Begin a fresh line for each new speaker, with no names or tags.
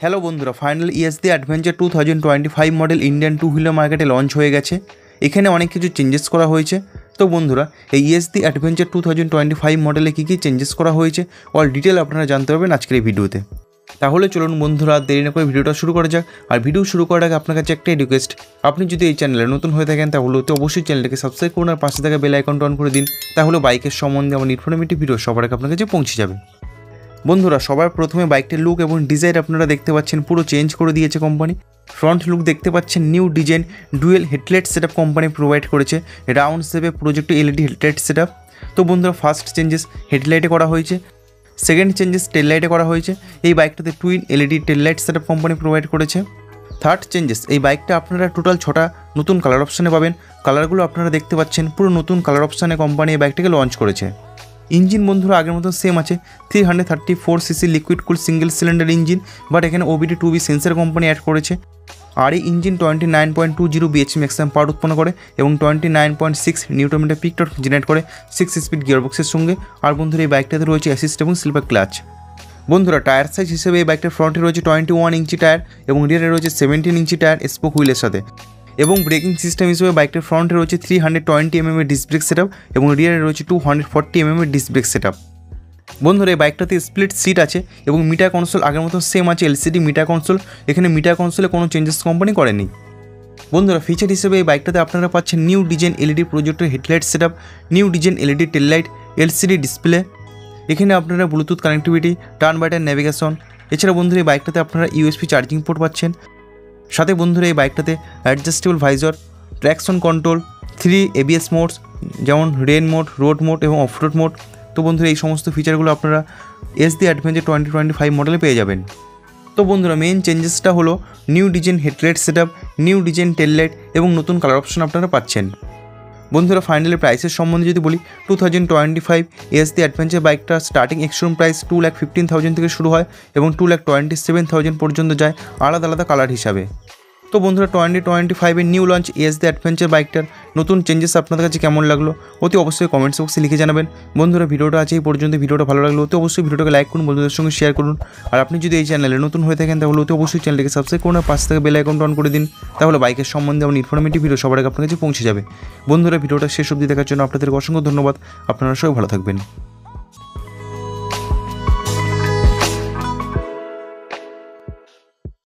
Hello বন্ধুরা, final ES-D adventure 2025 model Indian to wheeler মার্কেটে launch হয়ে গেছে। এখানে অনেক কিছু চেঞ্জেস করা হয়েছে। তো বন্ধুরা, এই ES-D অ্যাডভেঞ্চার 2025 মডেলে কী কী চেঞ্জেস করা হয়েছে অল ডিটেল আপনারা জানতে পারবেন আজকের এই ভিডিওতে। তাহলে চলুন বন্ধুরা, দেরি না করে ভিডিওটা শুরু করা যাক। আর ভিডিও শুরু করার আগে আপনার কাছে একটাই রিকোয়েস্ট, আপনি যদি এই চ্যানেলে নতুন হয়ে থাকেন তাহলে অবশ্যই চ্যানেলটাকে সাবস্ক্রাইব করুন আর পাশে থাকা বেল আইকনটা অন করে দিন। তাহলে বাইকের সম্বন্ধে আমার ইনফরমেটিভ ভিডিও সবার আগে আপনার কাছে পৌঁছে যাবে। বন্ধুরা, সবার প্রথমে বাইকটির লুক এবং ডিজাইন আপনারা দেখতে পাচ্ছেন পুরো চেঞ্জ করে দিয়েছে কোম্পানি। ফ্রন্ট লুক দেখতে পাচ্ছেন new design, dual headlight setup company provide করেছে, রাউন্ড শেপে প্রজেক্ট LED হেডলাইট সেটআপ। তো বন্ধুরা, ফার্স্ট চেঞ্জেস হেডলাইটে করা হয়েছে, সেকেন্ড চেঞ্জেস টেল লাইটে করা হয়েছে। এই বাইকটাতে twin LED tail light setup company provide করেছে। থার্ড চেঞ্জেস, এই বাইকটা আপনারা টোটাল 6টা নতুন কালার অপশানে পাবেন। কালারগুলো আপনারা দেখতে পাচ্ছেন, পুরো নতুন কালার অপশানে কোম্পানি এই বাইকটাকে লঞ্চ করেছে। ইঞ্জিন বন্ধুরা আগের মতো সেম আছে, 334cc liquid cool single cylinder engine, but এখানে OBD2B সেন্সার কোম্পানি অ্যাড করেছে। আর এই ইঞ্জিন 29.20 BHP ম্যাক্সিমাম পাওয়ার উৎপন্ন করে এবং 29.6 নিউটন পিক টর্ক জেনারেট করে 6 স্পিড গিয়ারবক্সের সঙ্গে। আর বন্ধুরা, এই বাইকটাতে রয়েছে অ্যাসিস্ট এবং স্লিপার ক্লাচ। বন্ধুরা, টায়ার সাইজ হিসেবে এই বাইকটার ফ্রন্টে রয়েছে 21 ইঞ্চি টায়ার এবং রিয়ারে রয়েছে 17 ইঞ্চি টায়ার স্পোক হুইলের সাথে। এবং ব্রেকিং সিস্টেম হিসেবে বাইকটার ফ্রন্টে রয়েছে 320 mm ডিস্ক ব্রেক সেটআপ এবং রিয়ারে রয়েছে 240 mm ডিস্ক ব্রেক সেটআপ। বন্ধুরা, এই বাইকটাতে স্প্লিট সিট আছে এবং মিটার কনসোল আগের মতো সেম আছে, LCD মিটার কনসোল। এখানে মিটার কনসোলে কোনো চেঞ্জেস কোম্পানি করেনি। বন্ধুরা, ফিচার হিসেবে এই বাইকটাতে আপনারা পাচ্ছেন new design LED projector headlight setup, new design LED tail light, LCD display. এখানে আপনারা Bluetooth connectivity, turn button navigation. এছাড়া বন্ধুরা, এই বাইকটাতে আপনারা USB চার্জিং পোর্ট পাচ্ছেন। সাথে বন্ধুরা, এই বাইকটাতে adjustable visor, traction control, 3 ABS modes যেমন রেন মোড, রোড মোড এবং অফরোড মোড। তো বন্ধুরা, এই সমস্ত ফিচারগুলো আপনারা ES-D অ্যাডভেঞ্চার 2025 মডেলে পেয়ে যাবেন। তো বন্ধুরা, মেইন চেঞ্জেসটা হলো new design headlight setup, new design টেল লাইট এবং নতুন কালার অপশন আপনারা পাচ্ছেন। বন্ধুরা, ফাইনালি প্রাইসের সম্বন্ধে যদি বলি, 2025 ES-D অ্যাডভেঞ্চার বাইকটা স্টার্টিং এক্সশোরুম প্রাইস 2,15,000 থেকে শুরু হয় এবং 2,27,000 পর্যন্ত যায় আলাদা আলাদা কালার হিসাবে। তো বন্ধুরা, 2025 নিউ লঞ্চ ES-D অ্যাডভেঞ্চার বাইকটার নতুন চেঞ্জেস আপনাদের কাছে কেমন লাগলো অতি অবশ্যই কমেন্টস বক্সে লিখে জানাবেন। বন্ধুরা, ভিডিওটা আছে এই পর্যন্ত। ভিডিওটা ভালো লাগলো অতি অবশ্যই ভিডিওটাকে লাইক করুন, বন্ধুদের সঙ্গে শেয়ার করুন। আর আপনি যদি এই চ্যানেলে নতুন হয়ে থাকেন তাহলে অতি অবশ্যই চ্যানেলটিকে সাবস্ক্রাইব করুন আর পাশ থেকে বেল আইকনটা অন করে দিন। তাহলে বাইকের সম্বন্ধে এবং ইনফরমেটিভ ভিডিও সবার আগে আপনার কাছে পৌঁছে যাবে। বন্ধুরা, ভিডিওটা শেষ অবধি দেখার জন্য আপনাদের অসংখ্য ধন্যবাদ। আপনারা সবাই ভালো থাকবেন।